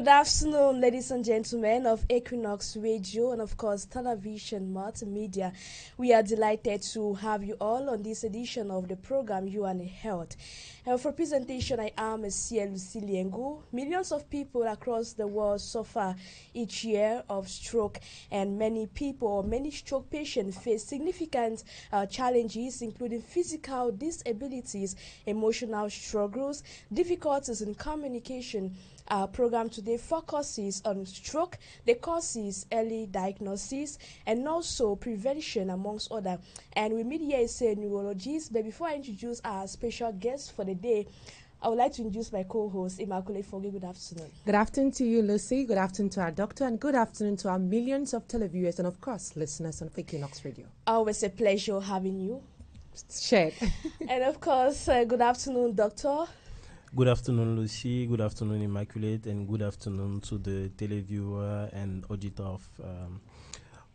Good afternoon, ladies and gentlemen of Equinoxe Radio and, of course, television multimedia. We are delighted to have you all on this edition of the program You and Health. And for presentation, I am MASSI Liengu. Millions of people across the world suffer each year of stroke, and many people, many stroke patients face significant challenges, including physical disabilities, emotional struggles, difficulties in communication. Our program today focuses on stroke, the causes, early diagnosis, and also prevention, amongst other. And with me here is a neurologist. But before I introduce our special guest for the day, I would like to introduce my co-host, Immaculate Foge. Good afternoon. Good afternoon to you, Lucy. Good afternoon to our doctor, and good afternoon to our millions of televiewers and, of course, listeners on Equinoxe Radio. Always a pleasure having you. Shared. And, of course, good afternoon, doctor. Good afternoon, Lucy. Good afternoon, Immaculate, and good afternoon to the televiewer and auditor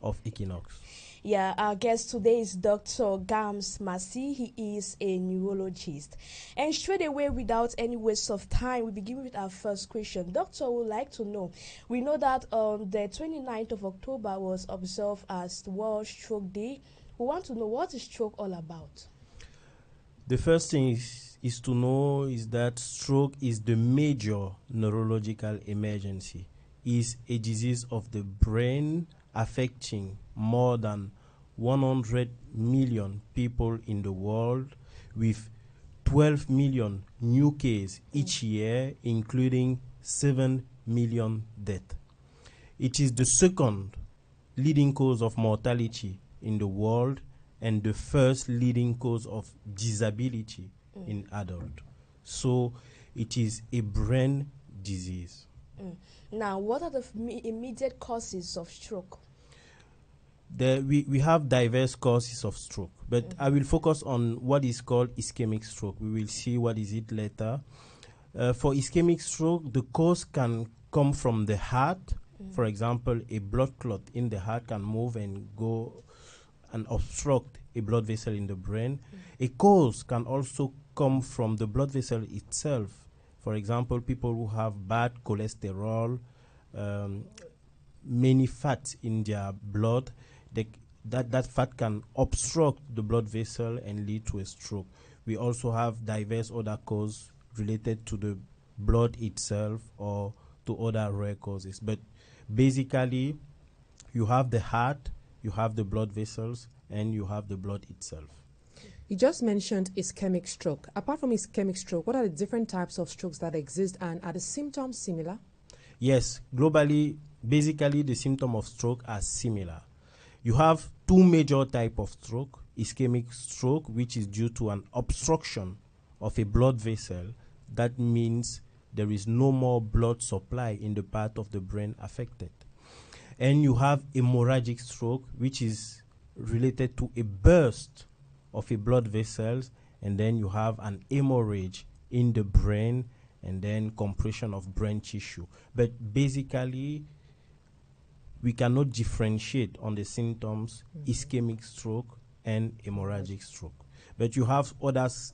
of Equinoxe. Yeah, our guest today is Dr. Gams MASSI. He is a neurologist. And straight away, without any waste of time, we begin with our first question. Doctor would like to know, we know that on the 29th of October was observed as World Stroke Day. We want to know, what is stroke all about? The first thing is to know is that stroke is the major neurological emergency. It's a disease of the brain affecting more than 100 million people in the world, with 12 million new cases each year, including 7 million deaths. It is the second leading cause of mortality in the world and the first leading cause of disability in adult. So it is a brain disease. Now, what are the immediate causes of stroke? We have diverse causes of stroke, but I will focus on what is called ischemic stroke. We will see what is it later. For ischemic stroke, the cause can come from the heart. For example, a blood clot in the heart can move and go and obstruct a blood vessel in the brain. A cause can also come from the blood vessel itself. For example, people who have bad cholesterol, many fats in their blood, that fat can obstruct the blood vessel and lead to a stroke. We also have diverse other causes related to the blood itself or to other rare causes. But basically, you have the heart, you have the blood vessels, and you have the blood itself. You just mentioned ischemic stroke. Apart from ischemic stroke, what are the different types of strokes that exist, and are the symptoms similar? Yes, globally, basically the symptoms of stroke are similar. You have two major types of stroke: ischemic stroke, which is due to an obstruction of a blood vessel. That means there is no more blood supply in the part of the brain affected. And you have hemorrhagic stroke, which is related to a burst of a blood vessels, and then you have an hemorrhage in the brain, and then compression of brain tissue. But basically, we cannot differentiate on the symptoms ischemic stroke and hemorrhagic stroke. But you have others,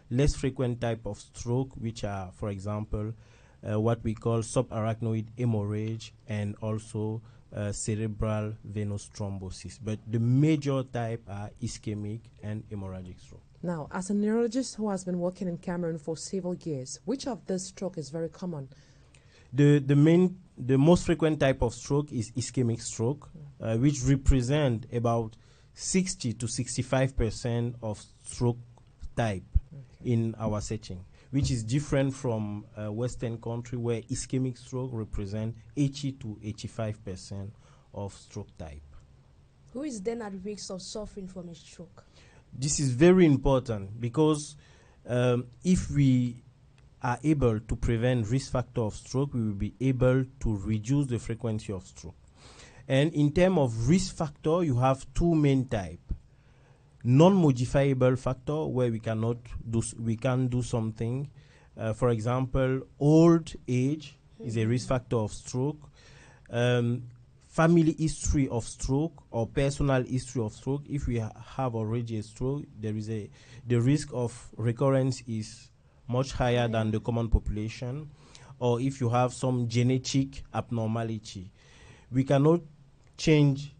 less frequent type of stroke, which are, for example, what we call subarachnoid hemorrhage and also cerebral venous thrombosis. But the major type are ischemic and hemorrhagic stroke. Now, as a neurologist who has been working in Cameroon for several years, which of this stroke is very common? The most frequent type of stroke is ischemic stroke, which represent about 60 to 65% of stroke type in our setting, which is different from Western country where ischemic stroke represent 80 to 85% of stroke type. Who is then at risk of suffering from a stroke? This is very important because if we are able to prevent risk factor of stroke, we will be able to reduce the frequency of stroke. And in terms of risk factor, you have two main types. Non-modifiable factor, where we can do something. For example, old age is a risk factor of stroke. Family history of stroke or personal history of stroke. If we have already a stroke, the risk of recurrence is much higher than the common population. or if you have some genetic abnormality. We cannot change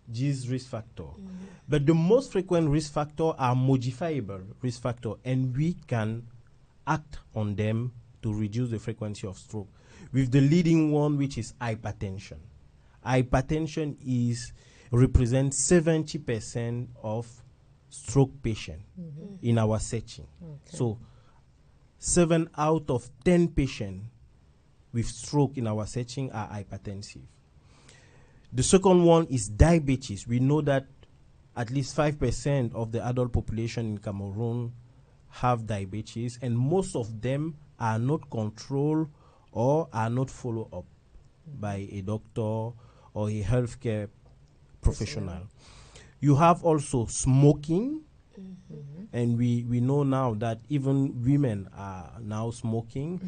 this risk factor. But the most frequent risk factor are modifiable risk factor, and we can act on them to reduce the frequency of stroke. With the leading one, which is hypertension. Hypertension represents 70% of stroke patients in our setting. So 7 out of 10 patients with stroke in our setting are hypertensive. The second one is diabetes. We know that at least 5% of the adult population in Cameroon have diabetes, and most of them are not controlled or are not followed up by a doctor or a healthcare professional. You have also smoking, and we know now that even women are now smoking.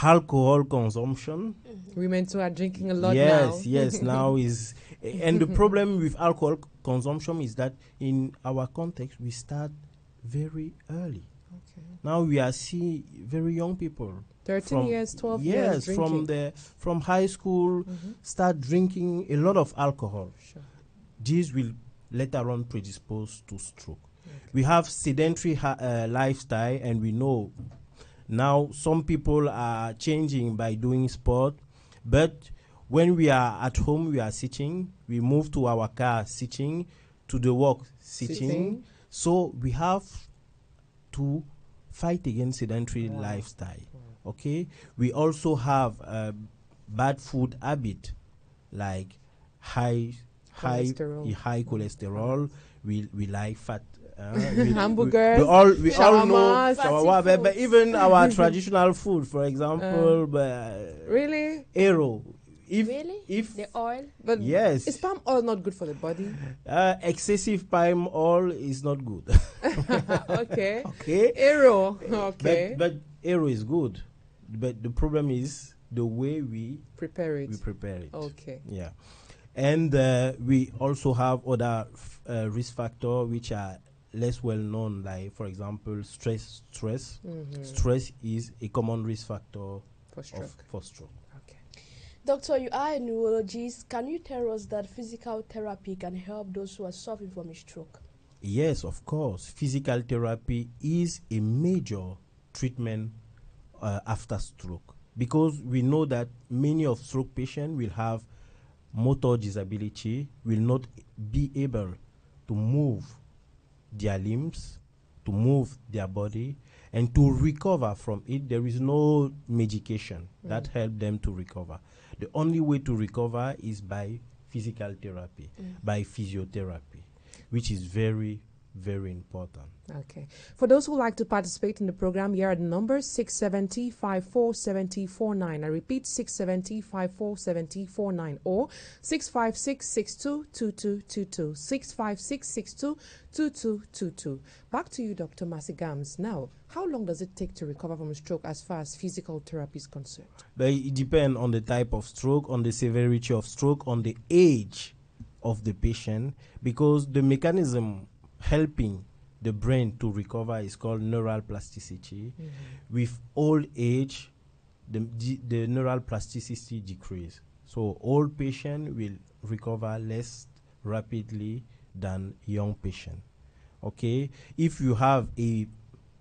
Alcohol consumption. Women too are drinking a lot now. Yes, now is... And the problem with alcohol consumption is that in our context, we start very early. Now we are seeing very young people. 13 years, 12 years drinking. From high school, start drinking a lot of alcohol. Sure. This will later on predispose to stroke. We have sedentary lifestyle, and we know now some people are changing by doing sport, but when we are at home, we are sitting. We move to our car sitting, to the work sitting. So we have to fight against sedentary lifestyle. Okay, we also have bad food habit like high cholesterol. We like fat. Hamburgers, we all know shawarma, but even our traditional food, for example, really arrow. If the oil, but yes, is palm oil not good for the body? Excessive palm oil is not good. Okay. Arrow. Okay. But arrow is good. But the problem is the way we prepare it. Okay. Yeah. And we also have other risk factors which are less well known, like, for example, stress. Stress is a common risk factor for stroke. Okay. Doctor, you are a neurologist. Can you tell us that physical therapy can help those who are suffering from a stroke? Yes, of course. Physical therapy is a major treatment after stroke, because we know that many of stroke patients will have motor disability, will not be able to move their limbs, to move their body, and to recover from it. There is no medication that help them to recover. The only way to recover is by physical therapy, by physiotherapy, which is very, very important. Okay. For those who like to participate in the program, here are the numbers: 670-5470-49. I repeat, 670-5470-49 or 656-622222. 656-622222. Back to you, Dr. MASSI Gams. Now, how long does it take to recover from a stroke as far as physical therapy is concerned? But it depends on the type of stroke, on the severity of stroke, on the age of the patient, because the mechanism helping the brain to recover is called neural plasticity. With old age, the neural plasticity decrease. So old patient will recover less rapidly than young patient. Okay, if you have a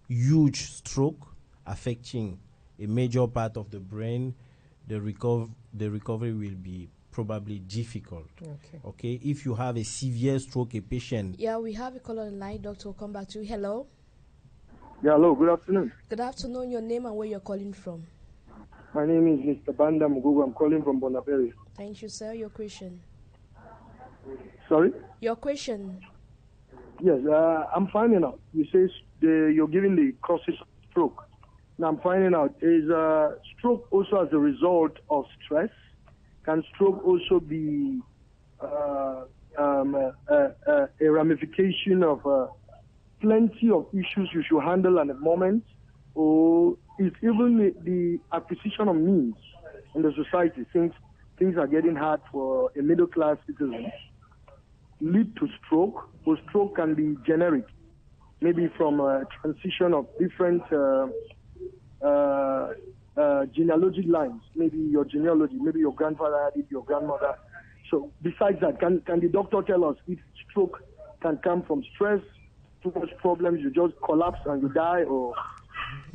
huge stroke affecting a major part of the brain, the recovery will be probably difficult. Okay. If you have a severe stroke, a patient. Yeah, we have a caller on the line. Doctor, will come back to you. Hello. Yeah, hello. Good afternoon. Good afternoon. Your name and where you're calling from? My name is Mr. Banda Mugugu. I'm calling from Bonapari. Thank you, sir. Your question. Sorry? Your question. Yes, I'm finding out. You say you're giving the causes of stroke. Now I'm finding out, is stroke also as a result of stress? Can stroke also be a ramification of plenty of issues you should handle at the moment? Or is even the acquisition of means in the society, since things are getting hard for a middle-class citizen, lead to stroke? Or stroke can be generic, maybe from a transition of different genealogy lines, maybe your genealogy, maybe your grandfather had it, your grandmother. So besides that, can the doctor tell us if stroke can come from stress, too much problems, you just collapse and you die, or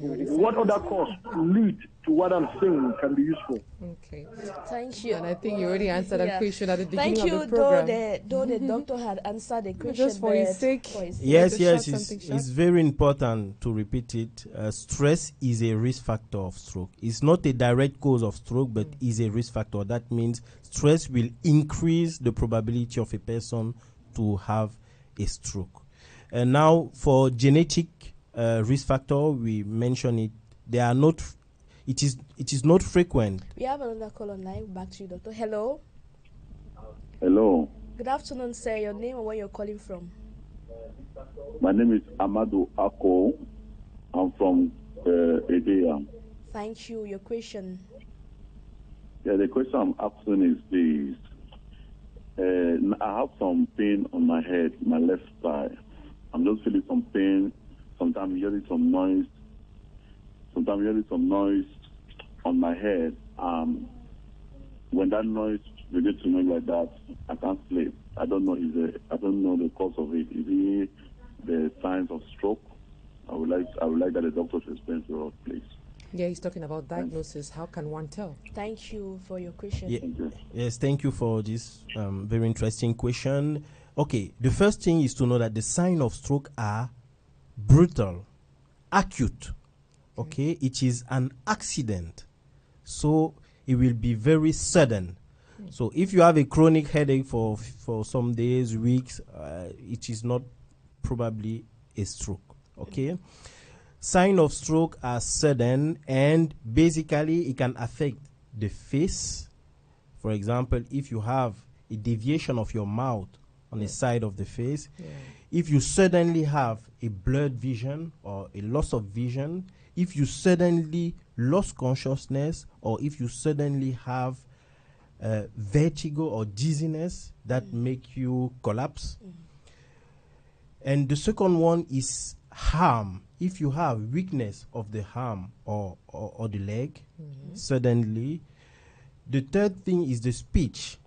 what other cause lead to what I'm saying can be useful? Okay. Thank you. And I think you already answered that question at the beginning Thank of you, the program. though the doctor had answered the question, Just for his sake. Yes, Just yes, short. it's very important to repeat it. Stress is a risk factor of stroke. It's not a direct cause of stroke, but is a risk factor. That means stress will increase the probability of a person to have a stroke. And now, for genetic risk factor, we mention it. They are not. It is not frequent. We have another call online. Back to you, doctor. Hello. Hello. Good afternoon, sir. Your name and where you're calling from? My name is Amadou Ako. I'm from Edea. Thank you. Your question. Yeah, the question I'm asking is this. I have some pain on my head, my left side. I'm just feeling some pain. Sometimes hearing some noise. Sometimes hearing some noise on my head. When that noise begins to make like that, I can't sleep. I don't know the cause of it. Is it the signs of stroke? I would like that the doctor should explain to us, please. Yeah, he's talking about diagnosis. How can one tell? Thank you for your question. Yes, thank you for this very interesting question. Okay, the first thing is to know that the signs of stroke are brutal, acute. Okay, it is an accident, so it will be very sudden. So if you have a chronic headache for some days, weeks, it is not probably a stroke. Okay, signs of stroke are sudden, and basically it can affect the face. For example, if you have a deviation of your mouth on the side of the face, if you suddenly have a blurred vision or a loss of vision, if you suddenly lost consciousness, or if you suddenly have vertigo or dizziness that make you collapse. And the second one is arm. If you have weakness of the arm or the leg, suddenly. The third thing is the speech.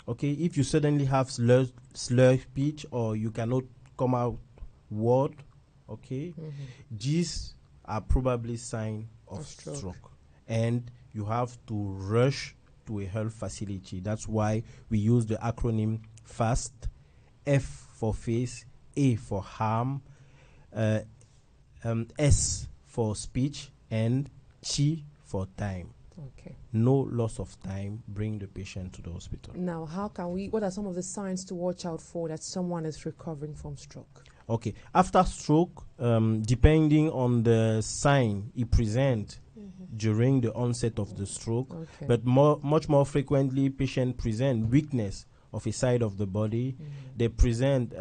Okay, if you suddenly have slur speech, or you cannot come out word, okay, these are probably signs of stroke. And you have to rush to a health facility. That's why we use the acronym FAST: F for face, A for arm, S for speech, and T for time. Okay. No loss of time. Bring the patient to the hospital. Now, what are some of the signs to watch out for that someone is recovering from stroke? Okay. After stroke, depending on the sign it presents during the onset of the stroke, but much more frequently, patients present weakness of a side of the body. They present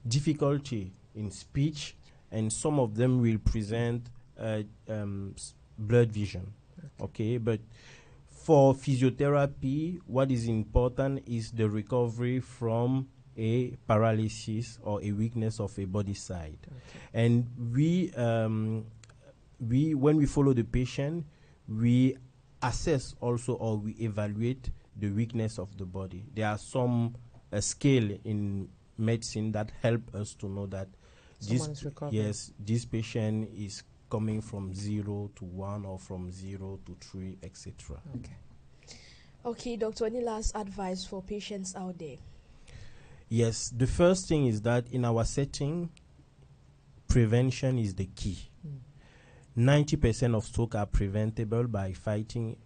difficulty in speech, and some of them will present blurred vision. Okay, but for physiotherapy, what is important is the recovery from a paralysis or a weakness of a body side. And we when we follow the patient, we assess also, or we evaluate the weakness of the body. There are some scale in medicine that help us to know that this patient is coming from 0 to 1 or from 0 to 3, etc. Okay, doctor, any last advice for patients out there? Yes, the first thing is that in our setting, prevention is the key. 90% of stroke are preventable by fighting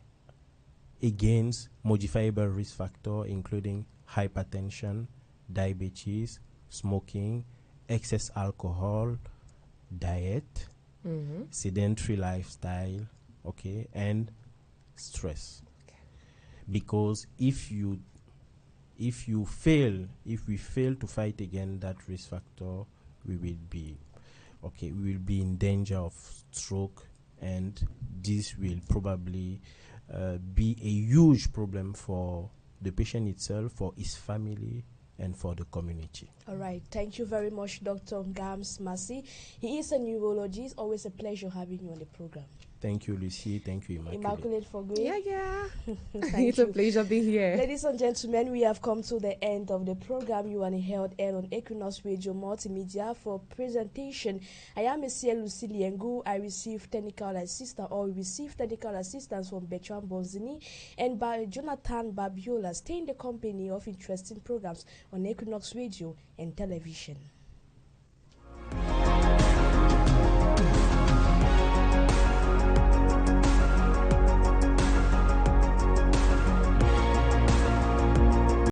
against modifiable risk factors, including hypertension, diabetes, smoking, excess alcohol, diet, sedentary lifestyle, and stress. Because if we fail to fight against that risk factor, we will be in danger of stroke, and this will probably be a huge problem for the patient itself, for his family, and for the community. All right. Thank you very much, Dr. MASSI. He is a neurologist. Always a pleasure having you on the program. Thank you, Lucy. Thank you, Immaculate for great. Yeah. Thank It's you. a pleasure being here. Ladies and gentlemen, we have come to the end of the program you and held aired on Equinoxe Radio Multimedia. For presentation, I am Monsieur Lucy Liengu. I received technical assistance from Bertrand Bonzini and by Jonathan Babiola. Stay in the company of interesting programs on Equinoxe Radio and television.